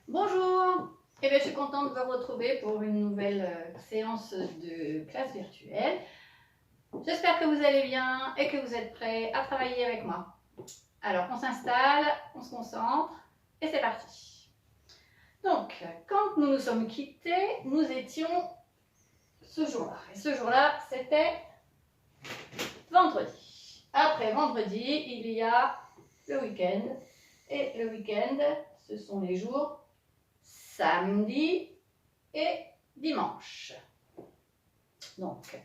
Bonjour, je suis contente de vous retrouver pour une nouvelle séance de classe virtuelle. J'espère que vous allez bien et que vous êtes prêts à travailler avec moi. Alors, on s'installe, on se concentre et c'est parti. Donc, quand nous nous sommes quittés, nous étions ce jour-là. Et ce jour-là, c'était vendredi. Après vendredi, il y a le week-end. Et le week-end, ce sont les jours samedi et dimanche. Donc,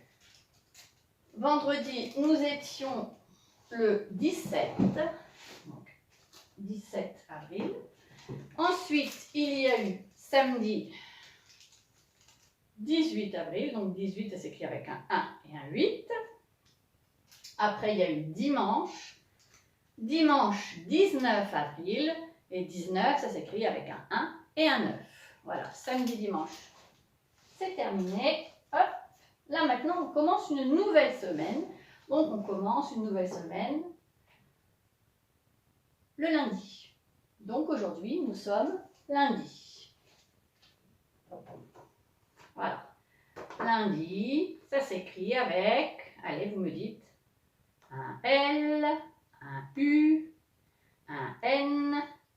vendredi, nous étions le 17, donc 17 avril. Ensuite, il y a eu samedi 18 avril, donc 18, ça s'écrit avec un 1 et un 8. Après, il y a eu dimanche 19 avril, et 19, ça s'écrit avec un 1 et un 9. Voilà, samedi, dimanche, c'est terminé. Hop, là maintenant, on commence une nouvelle semaine. Donc, on commence une nouvelle semaine le lundi. Donc, aujourd'hui, nous sommes lundi. Voilà. Lundi, ça s'écrit avec, allez, vous me dites, un L, un U, un N,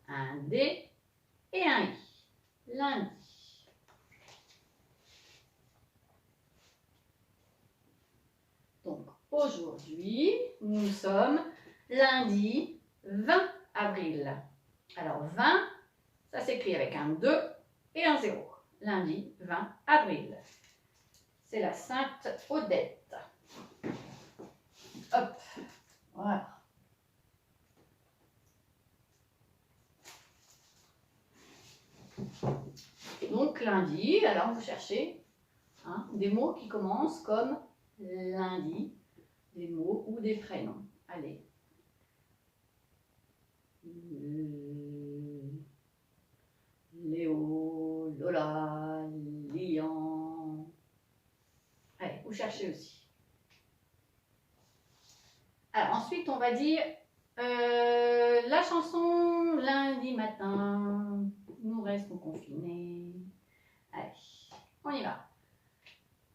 un D et un I. Lundi. Donc, aujourd'hui, nous sommes lundi 20 avril. Alors, 20, ça s'écrit avec un 2 et un 0. Lundi 20 avril. C'est la Sainte Odette. Hop, voilà. Donc, lundi, alors vous cherchez des mots qui commencent comme lundi, des mots ou des prénoms. Allez. Léo, Lola, Lian. Allez, vous cherchez aussi. Alors ensuite, on va dire la chanson lundi matin, nous restons confinés. Allez, on y va.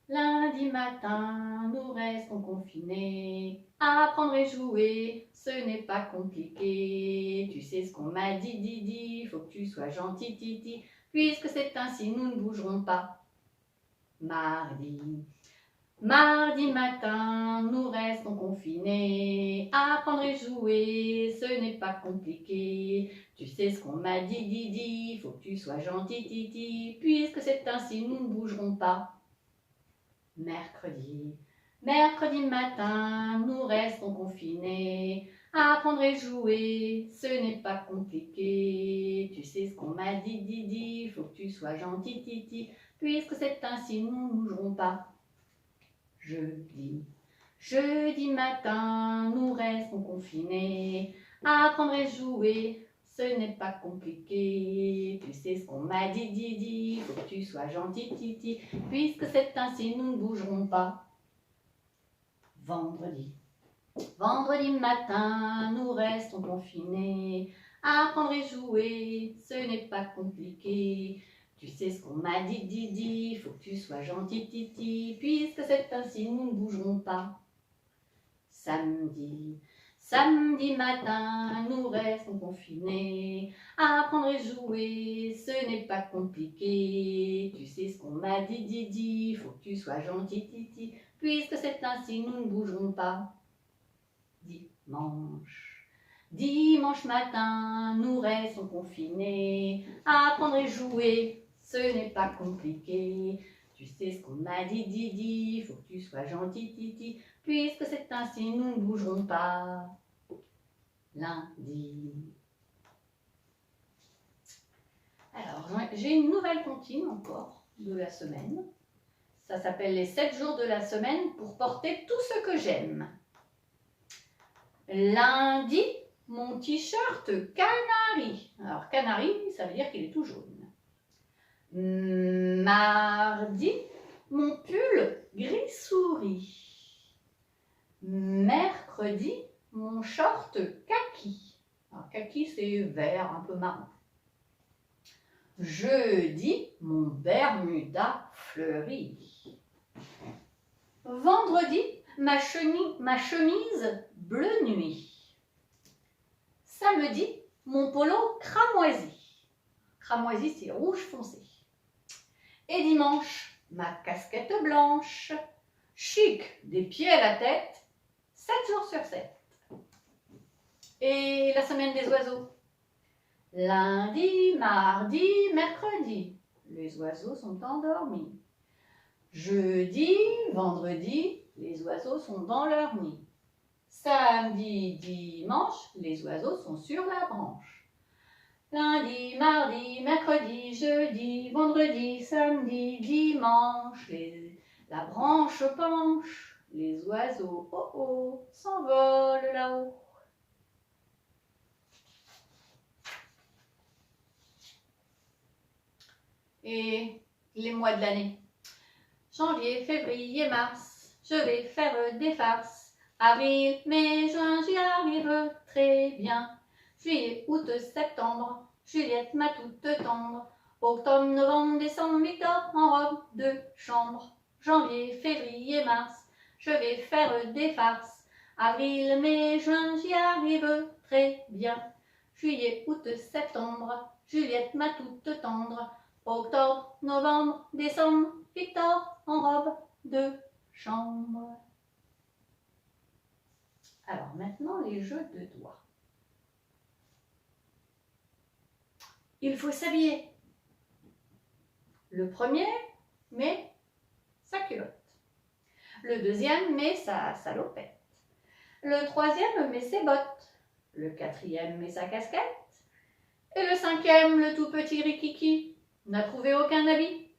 Lundi matin, nous restons confinés. Apprendre et jouer, ce n'est pas compliqué. Tu sais ce qu'on m'a dit, Didi, faut que tu sois gentil, Titi. Puisque c'est ainsi, nous ne bougerons pas. Mardi. Mardi matin, nous restons confinés. Apprendre et jouer, ce n'est pas compliqué. Tu sais ce qu'on m'a dit, Didi, faut que tu sois gentil, Titi. Puisque c'est ainsi, nous ne bougerons pas. Mercredi. Mercredi matin, nous restons confinés. Apprendre et jouer, ce n'est pas compliqué. Tu sais ce qu'on m'a dit, Didi, faut que tu sois gentil, Titi. Puisque c'est ainsi, nous ne bougerons pas. Jeudi. Jeudi matin, nous restons confinés. Apprendre et jouer, ce n'est pas compliqué. Tu sais ce qu'on m'a dit, Didi, faut que tu sois gentil, Titi. Puisque c'est ainsi, nous ne bougerons pas. Vendredi. Vendredi matin, nous restons confinés. Apprendre et jouer, ce n'est pas compliqué. Tu sais ce qu'on m'a dit, Didi, faut que tu sois gentil, Titi. Puisque c'est ainsi, nous ne bougerons pas. Samedi. Samedi matin, nous restons confinés. Apprendre et jouer, ce n'est pas compliqué. Tu sais ce qu'on m'a dit, Didi, faut que tu sois gentil, Titi. Puisque c'est ainsi, nous ne bougerons pas. Dimanche. Dimanche matin, nous restons confinés. Apprendre et jouer, ce n'est pas compliqué. Tu sais ce qu'on m'a dit, Didi, faut que tu sois gentil, Titi. Puisque c'est ainsi, nous ne bougerons pas. Lundi. Alors, j'ai une nouvelle comptine encore de la semaine. Ça s'appelle les 7 jours de la semaine pour porter tout ce que j'aime. Lundi, mon t-shirt canari. Alors, canari, ça veut dire qu'il est tout jaune. Mardi, mon pull gris souris. Mercredi, mon short kaki. Alors, kaki, c'est vert, un peu marron. Jeudi, mon Bermuda fleurit. Vendredi, ma chemise bleu nuit. Samedi, mon polo cramoisi. Cramoisi, c'est rouge foncé. Et dimanche, ma casquette blanche. Chic, des pieds à la tête, 7 jours sur 7. Et la semaine des oiseaux. Lundi, mardi, mercredi, les oiseaux sont endormis. Jeudi, vendredi, les oiseaux sont dans leur nid. Samedi, dimanche, les oiseaux sont sur la branche. Lundi, mardi, mercredi, jeudi, vendredi, samedi, dimanche, la branche penche, les oiseaux, oh oh, s'envolent là-haut. Et les mois de l'année. Janvier, février, mars, je vais faire des farces. Avril, mai, juin, j'y arrive très bien. Juillet, août, septembre, Juliette, ma toute tendre. Octobre, novembre, décembre, Victor, en robe de chambre. Janvier, février, mars, je vais faire des farces. Avril, mai, juin, j'y arrive très bien. Juillet, août, septembre, Juliette, ma toute tendre. Octobre, novembre, décembre, Victor en robe de chambre. Alors maintenant, les jeux de doigts. Il faut s'habiller. Le premier met sa culotte. Le deuxième met sa salopette. Le troisième met ses bottes. Le quatrième met sa casquette. Et le cinquième, le tout petit Rikiki, n'a trouvé aucun habit.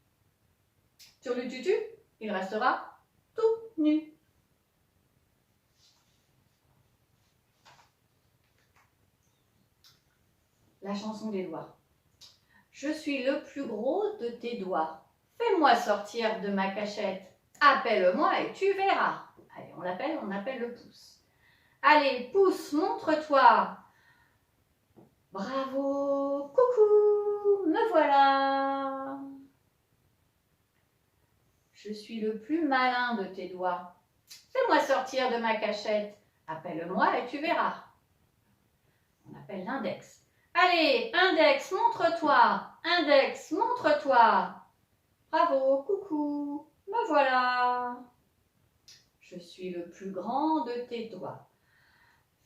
Sur le tutu, il restera tout nu. La chanson des doigts. Je suis le plus gros de tes doigts. Fais-moi sortir de ma cachette. Appelle-moi et tu verras. Allez, on appelle le pouce. Allez, pouce, montre-toi. Bravo, coucou, me voilà. Je suis le plus malin de tes doigts. Fais-moi sortir de ma cachette. Appelle-moi et tu verras. On appelle l'index. Allez, index, montre-toi. Index, montre-toi. Bravo, coucou, me voilà. Je suis le plus grand de tes doigts.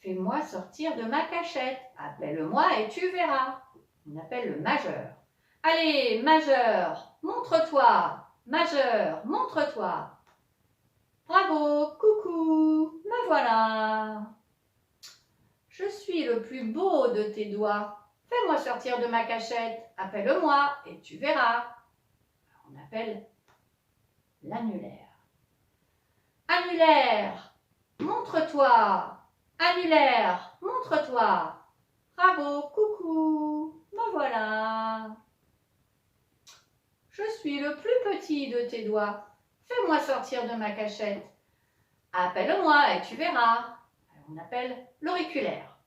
Fais-moi sortir de ma cachette. Appelle-moi et tu verras. On appelle le majeur. Allez, majeur, montre-toi. Majeur, montre-toi. Bravo, coucou, me voilà. Je suis le plus beau de tes doigts. Fais-moi sortir de ma cachette. Appelle-moi et tu verras. On appelle l'annulaire. Annulaire, montre-toi. Annulaire, montre-toi. Bravo, coucou, me voilà. Je suis le plus petit de tes doigts. Fais-moi sortir de ma cachette. Appelle-moi et tu verras. On appelle l'auriculaire.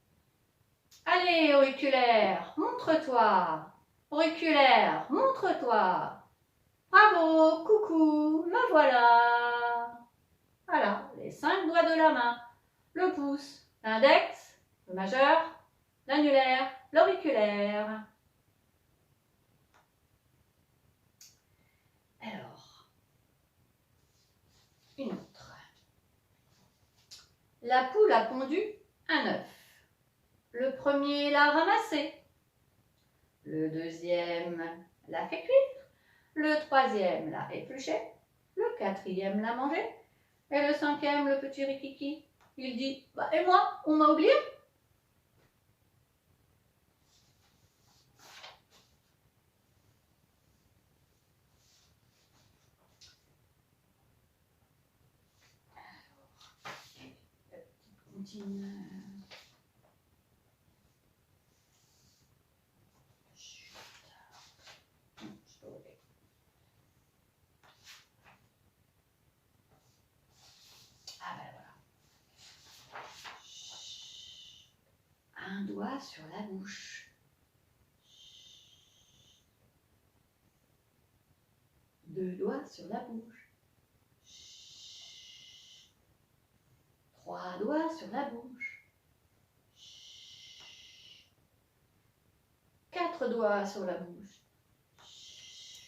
Allez, auriculaire, montre-toi. Auriculaire, montre-toi. Bravo, coucou, me voilà. Voilà, les 5 doigts de la main. Le pouce, l'index, le majeur, l'annulaire, l'auriculaire. Alors, une autre. La poule a pondu un œuf. Le premier l'a ramassé. Le deuxième l'a fait cuire. Le troisième l'a épluché. Le quatrième l'a mangé. Et le cinquième, le petit Rikiki, il dit bah, et moi, on m'a oublié. Continue. Un doigt sur la bouche. 2 doigts sur la bouche. Chut. 3 doigts sur la bouche. Chut. 4 doigts sur la bouche. Chut.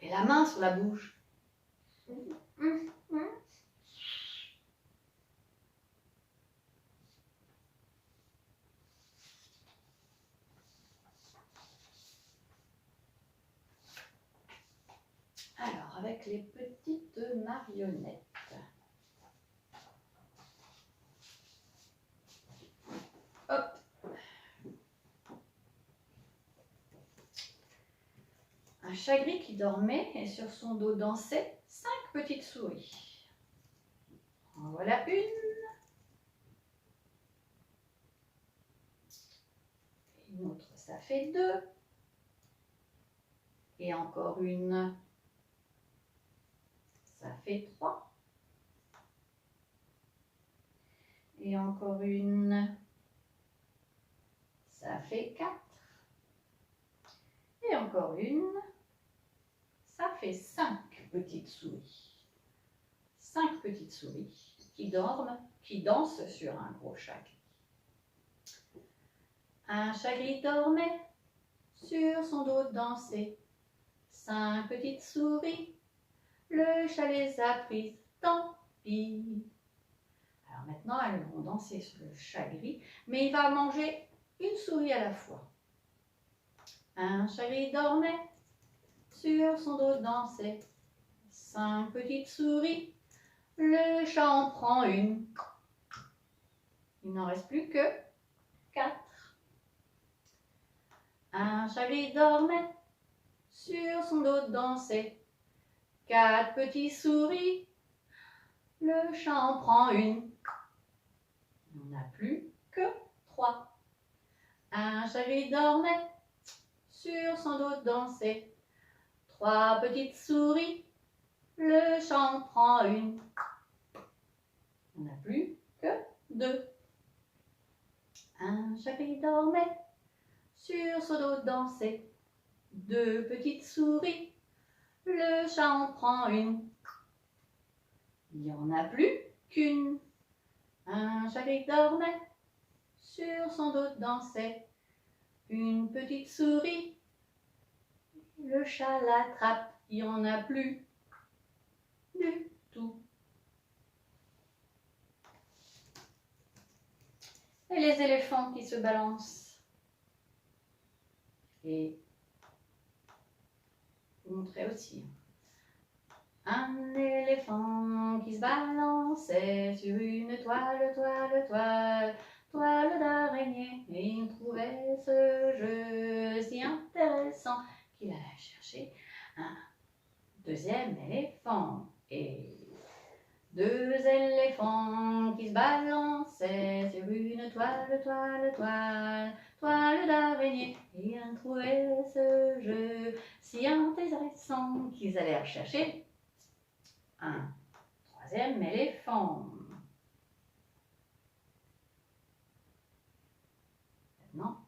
Et la main sur la bouche. Alors, avec les petites marionnettes. Hop. Un chat gris qui dormait et sur son dos dansaient 5 petites souris. En voilà une. Une autre, ça fait 2. Et encore une. Ça fait 3. Et encore une. Ça fait 4. Et encore une. Ça fait 5 petites souris. 5 petites souris qui dorment, qui dansent sur un gros chat gris. Un chat gris dormait, sur son dos dansait. 5 petites souris, le chat les a prises, tant pis. Alors maintenant, elles vont danser sur le chat gris, mais il va manger une souris à la fois. Un chat gris dormait, sur son dos dansait. 5 petites souris, le chat en prend une. Il n'en reste plus que 4. Un chat gris dormait, sur son dos dansait. 4 petites souris, le chat en prend une. Il n'en a plus que 3. Un chat gris dormait, sur son dos dansait. 3 petites souris, le chat en prend une. Il n'en a plus que 2. Un chat gris dormait, sur son dos dansait. 2 petites souris, le chat en prend une. Il n'y en a plus qu'une. Un chat gris dormait, sur son dos dansait. Une petite souris, le chat l'attrape. Il n'y en a plus du tout. Et les éléphants qui se balancent. Et vous montrez aussi. Un éléphant qui se balançait sur une toile d'araignée. Et il trouvait ce jeu si intéressant qu'il allait chercher un deuxième éléphant. Et 2 éléphants qui se balançaient sur une toile d'araignée. Et ils trouvaient ce jeu si intéressant qu'ils allèrent chercher un troisième éléphant. Maintenant,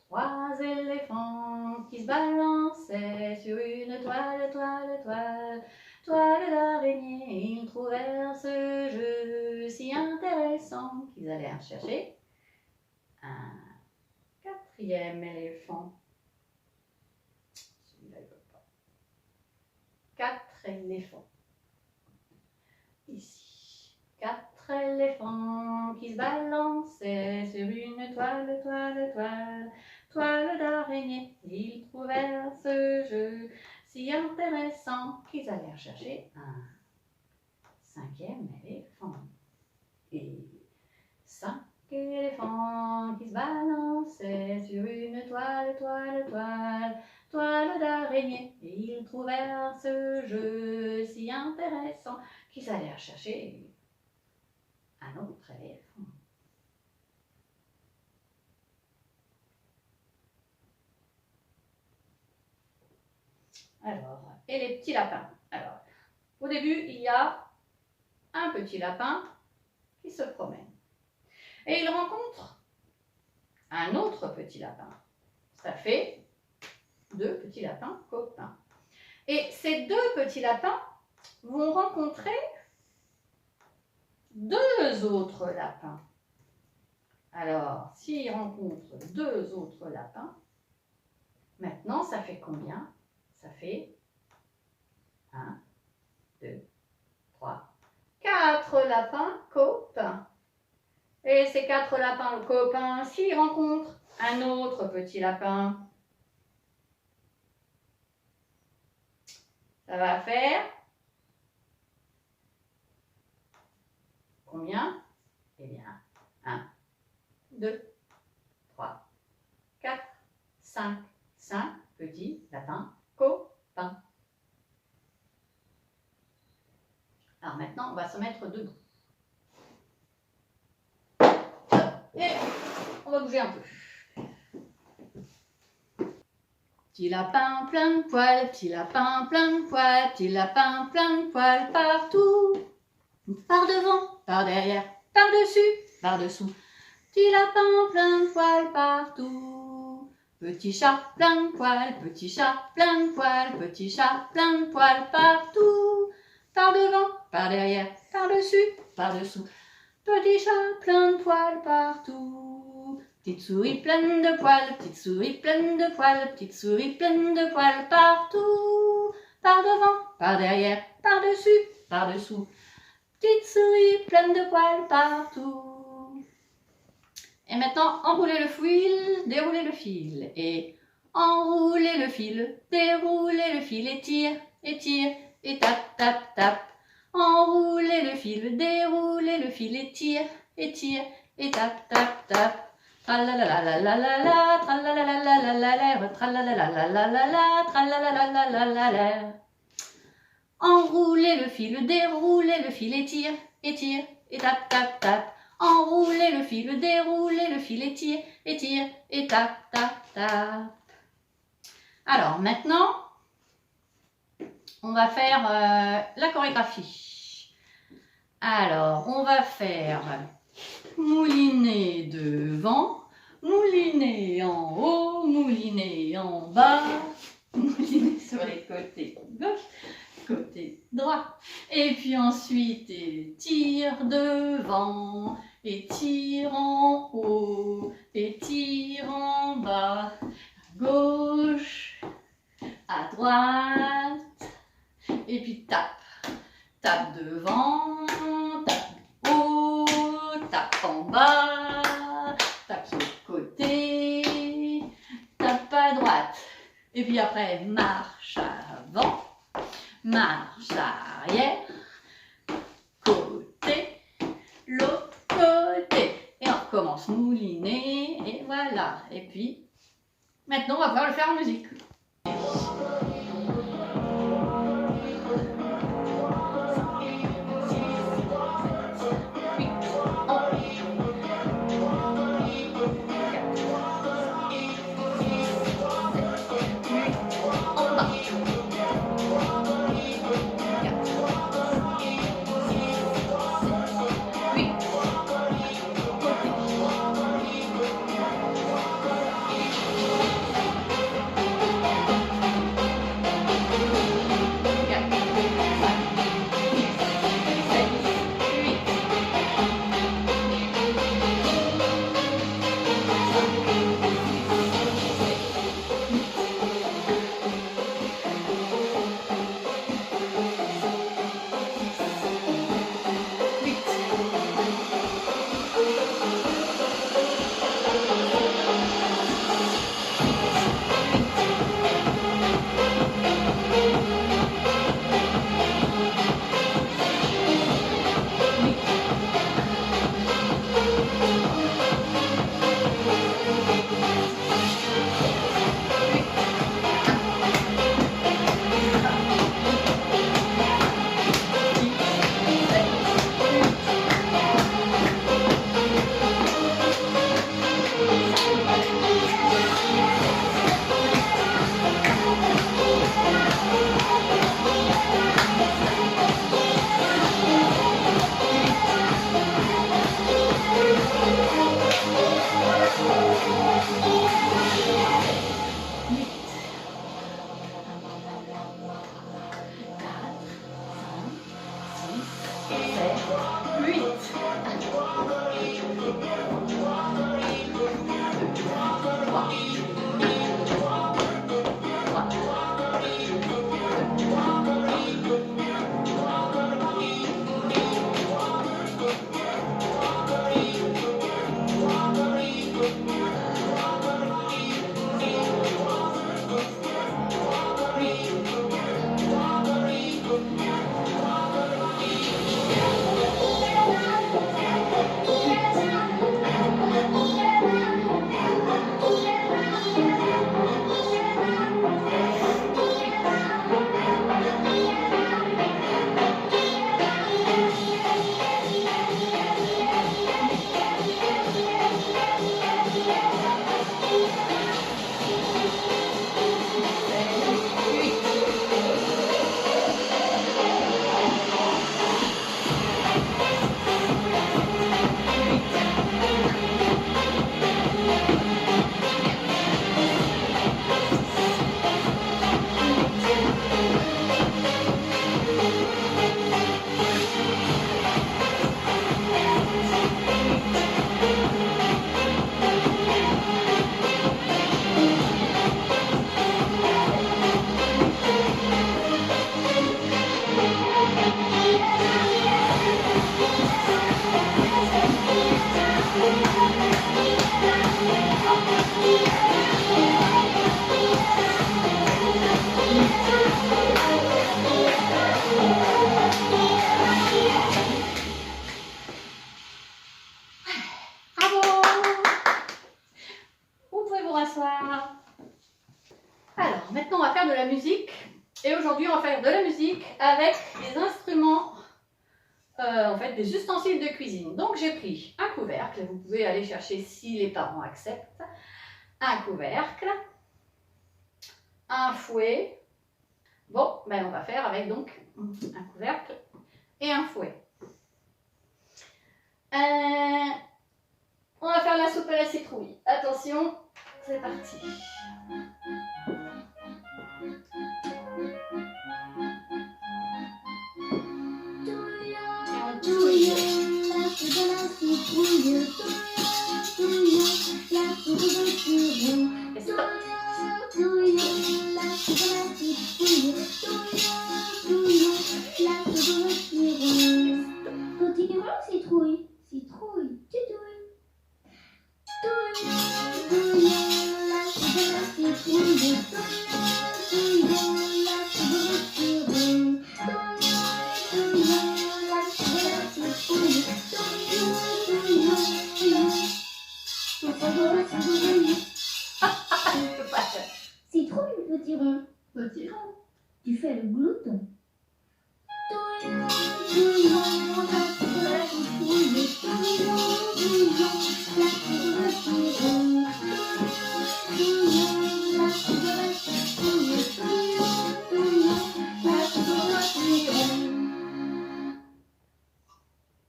3 éléphants qui se balançaient sur une toile d'araignée. Ils trouvèrent ce jeu si intéressant qu'ils allèrent chercher un 4e éléphant. Celui-là, il ne veut pas. 4 éléphants. Ici. 4 éléphants qui se balançaient sur une toile d'araignée. Ils trouvèrent ce jeu si intéressant qu'ils allèrent chercher un 5e éléphant. Et 5 éléphants qui se balançaient sur une toile d'araignée. Et ils trouvèrent ce jeu si intéressant qu'ils allèrent chercher un autre éléphant. Alors, et les petits lapins. Alors, au début, il y a un petit lapin qui se promène. Et il rencontre un autre petit lapin. Ça fait 2 petits lapins copains. Et ces deux petits lapins vont rencontrer deux autres lapins. Alors, s'ils rencontrent deux autres lapins, maintenant, ça fait combien? Ça fait 1, 2, 3, 4 lapins copains. Et ces 4 lapins copains, s'ils rencontrent un autre petit lapin, ça va faire combien? Eh bien, 1, 2, 3, 4, 5 petits lapins copains. Alors maintenant, on va se mettre debout. Et on va bouger un peu. Petit lapin plein de poils, petit lapin plein de poils, petit lapin plein de poils partout. Par devant, par derrière, par dessus, par dessous. Petit lapin plein de poils partout. Petit chat plein de poils, petit chat plein de poils, petit chat plein de poils partout. Par devant, par derrière, par dessus, par dessous. Petit chat plein de poils partout. Petite souris pleine de poils, petite souris pleine de poils, petite souris pleine de poils partout. Par devant, par derrière, par dessus, par dessous. Petite souris pleine de poils partout. Et maintenant, enroulez le fil, déroulez le fil. Et enroulez le fil, déroulez le fil et tire, et tape, tape, tape. Enroulez le fil, déroulez le fil et tire, et tape, tape, tape. Tralalalalalalala, tralalalalalalala, tralalalalalalala, tralalalalalalala. Enroulez le fil, déroulez le fil et tire, et tape, tape, tape. Enroulez le fil, déroulez le fil et tire, et tape, tape, tape. Alors maintenant, on va faire la chorégraphie. Alors, on va faire mouliner devant, mouliner en haut, mouliner en bas, mouliner sur les côtés gauche, côté droit. Et puis ensuite, tire devant, et tire en haut, et tire en bas, à gauche, à droite. Et puis tape, tape devant, tape haut, tape en bas, tape sur le côté, tape à droite. Et puis après, marche avant, marche arrière, côté, l'autre côté. Et on recommence mouliner, et voilà. Et puis, maintenant, on va pouvoir le faire en musique. Alors, maintenant, on va faire de la musique. Et aujourd'hui, on va faire de la musique avec des instruments, en fait, des ustensiles de cuisine. Donc, j'ai pris un couvercle. Vous pouvez aller chercher si les parents acceptent. Un couvercle, un fouet. Bon, ben, on va faire avec donc un couvercle et un fouet. On va faire la soupe à la citrouille. Attention, c'est parti. Et stop. Citrouille, citrouille, citrouille. Citrouille, petit rond. Petit rond. Tu fais le glouton.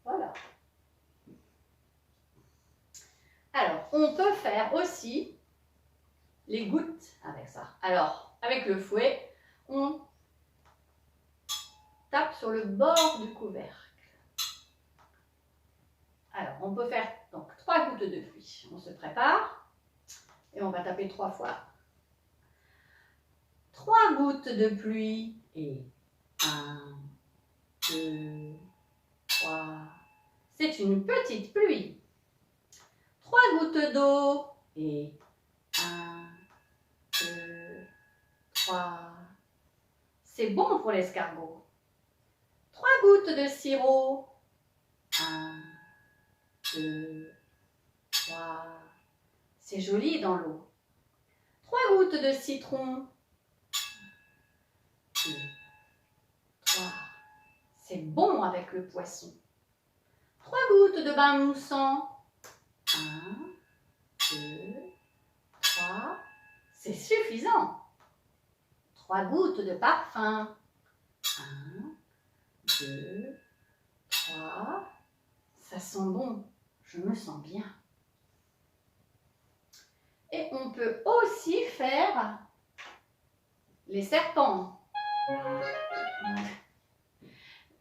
Voilà. Alors, on peut faire aussi les gouttes avec ça. Alors, avec le fouet, on tape sur le bord du couvercle. Alors, on peut faire donc 3 gouttes de pluie. On se prépare et on va taper 3 fois. 3 gouttes de pluie et 1, 2, 3. C'est une petite pluie. 3 gouttes d'eau et 1, 2, 3. C'est bon pour l'escargot. 3 gouttes de sirop. 1, 2, 3. C'est joli dans l'eau. 3 gouttes de citron. 2, 3. C'est bon avec le poisson. 3 gouttes de bain moussant. 1, 2, 3. C'est suffisant. 3 gouttes de parfum. 1, 2, 3. Ça sent bon. Je me sens bien. Et on peut aussi faire les serpents.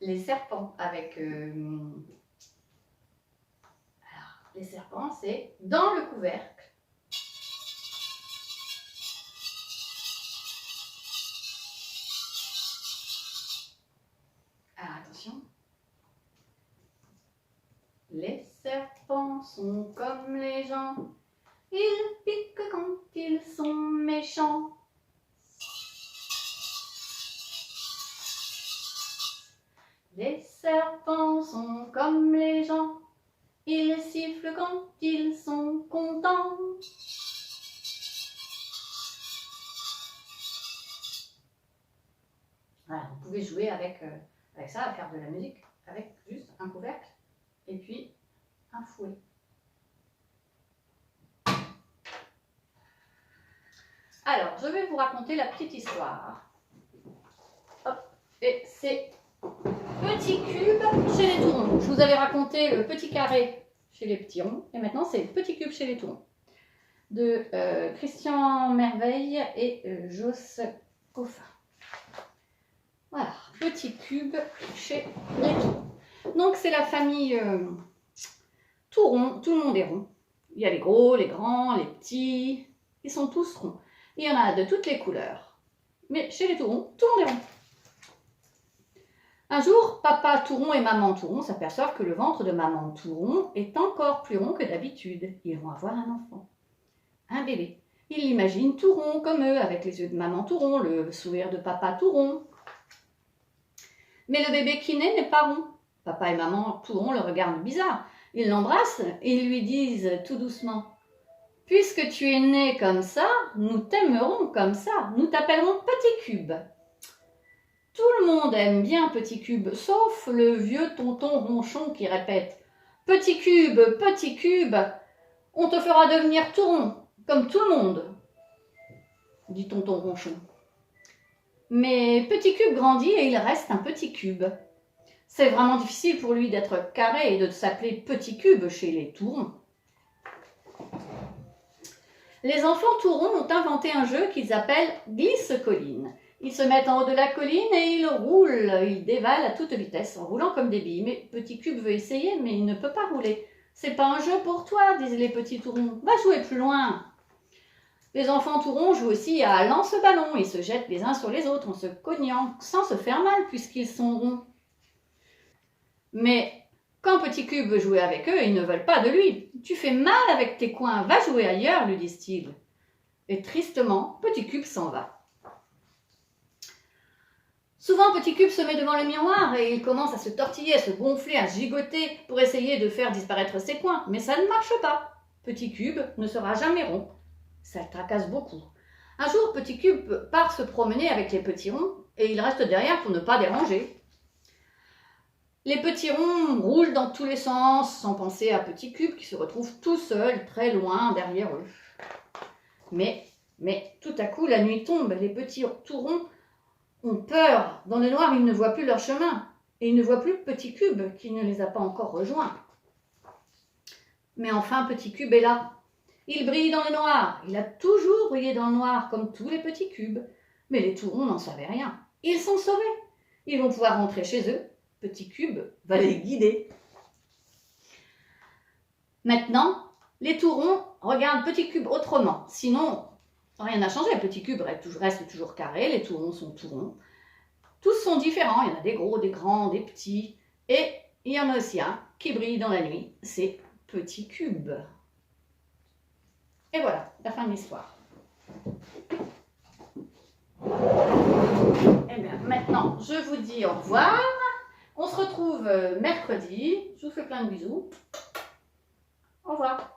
Les serpents avec... Alors, les serpents, c'est dans le couvercle. Alors, attention. Les serpents sont comme les gens. Ils piquent quand ils sont méchants. Les serpents sont comme les gens. Ils sifflent quand ils sont contents. Voilà, vous pouvez jouer avec ça, à faire de la musique, avec juste un couvercle et puis un fouet. Alors, je vais vous raconter la petite histoire. Hop, et c'est petit cube chez les tourons. Je vous avais raconté le petit carré chez les petits ronds. Et maintenant, c'est le petit cube chez les tourons. De Christian Merveille et Joss Coffin. Voilà, petit cube chez les tourons. Donc, c'est la famille touron. Tout le monde est rond. Il y a les gros, les grands, les petits. Ils sont tous ronds. Il y en a de toutes les couleurs. Mais chez les tourons, tout le monde est rond. Un jour, papa touron et maman touron s'aperçoivent que le ventre de maman touron est encore plus rond que d'habitude. Ils vont avoir un enfant, un bébé. Ils l'imaginent tout rond comme eux, avec les yeux de maman touron, le sourire de papa touron. Mais le bébé qui naît n'est pas rond. Papa et maman touron le regardent bizarre. Ils l'embrassent et ils lui disent tout doucement: puisque tu es né comme ça, nous t'aimerons comme ça. Nous t'appellerons Petit Cube. Tout le monde aime bien Petit Cube, sauf le vieux tonton Ronchon qui répète « Petit Cube, on te fera devenir tout rond, comme tout le monde », dit tonton Ronchon. Mais Petit Cube grandit et il reste un petit cube. C'est vraiment difficile pour lui d'être carré et de s'appeler Petit Cube chez les Tourons. Les enfants Tourons ont inventé un jeu qu'ils appellent Glisse-colline. Ils se mettent en haut de la colline et ils roulent, ils dévalent à toute vitesse en roulant comme des billes. Mais Petit Cube veut essayer, mais il ne peut pas rouler. C'est pas un jeu pour toi, disent les petits Tourons. Va jouer plus loin. Les enfants Tourons jouent aussi à lance-ballon. Ils se jettent les uns sur les autres en se cognant, sans se faire mal puisqu'ils sont ronds. Mais quand Petit Cube veut jouer avec eux, ils ne veulent pas de lui. Tu fais mal avec tes coins, va jouer ailleurs, lui disent-ils. Et tristement, Petit Cube s'en va. Souvent, Petit Cube se met devant le miroir et il commence à se tortiller, à se gonfler, à gigoter pour essayer de faire disparaître ses coins. Mais ça ne marche pas. Petit Cube ne sera jamais rond. Ça le tracasse beaucoup. Un jour, Petit Cube part se promener avec les petits ronds et il reste derrière pour ne pas déranger. Les petits ronds roulent dans tous les sens sans penser à Petit Cube qui se retrouve tout seul, très loin derrière eux. Mais tout à coup, la nuit tombe, les petits tourons ont peur. Dans le noir, ils ne voient plus leur chemin et ils ne voient plus Petit Cube qui ne les a pas encore rejoints. Mais enfin, Petit Cube est là. Il brille dans le noir. Il a toujours brillé dans le noir comme tous les petits cubes. Mais les tourons n'en savaient rien. Ils sont sauvés. Ils vont pouvoir rentrer chez eux. Petit Cube va les guider. Maintenant, les tourons regardent Petit Cube autrement. Sinon, rien n'a changé. Petit Cube reste toujours carré. Les tourons sont tout ronds. Tous sont différents. Il y en a des gros, des grands, des petits. Et il y en a aussi un qui brille dans la nuit. C'est Petit Cube. Et voilà, la fin de l'histoire. Et bien, maintenant, je vous dis au revoir. On se retrouve mercredi. Je vous fais plein de bisous. Au revoir.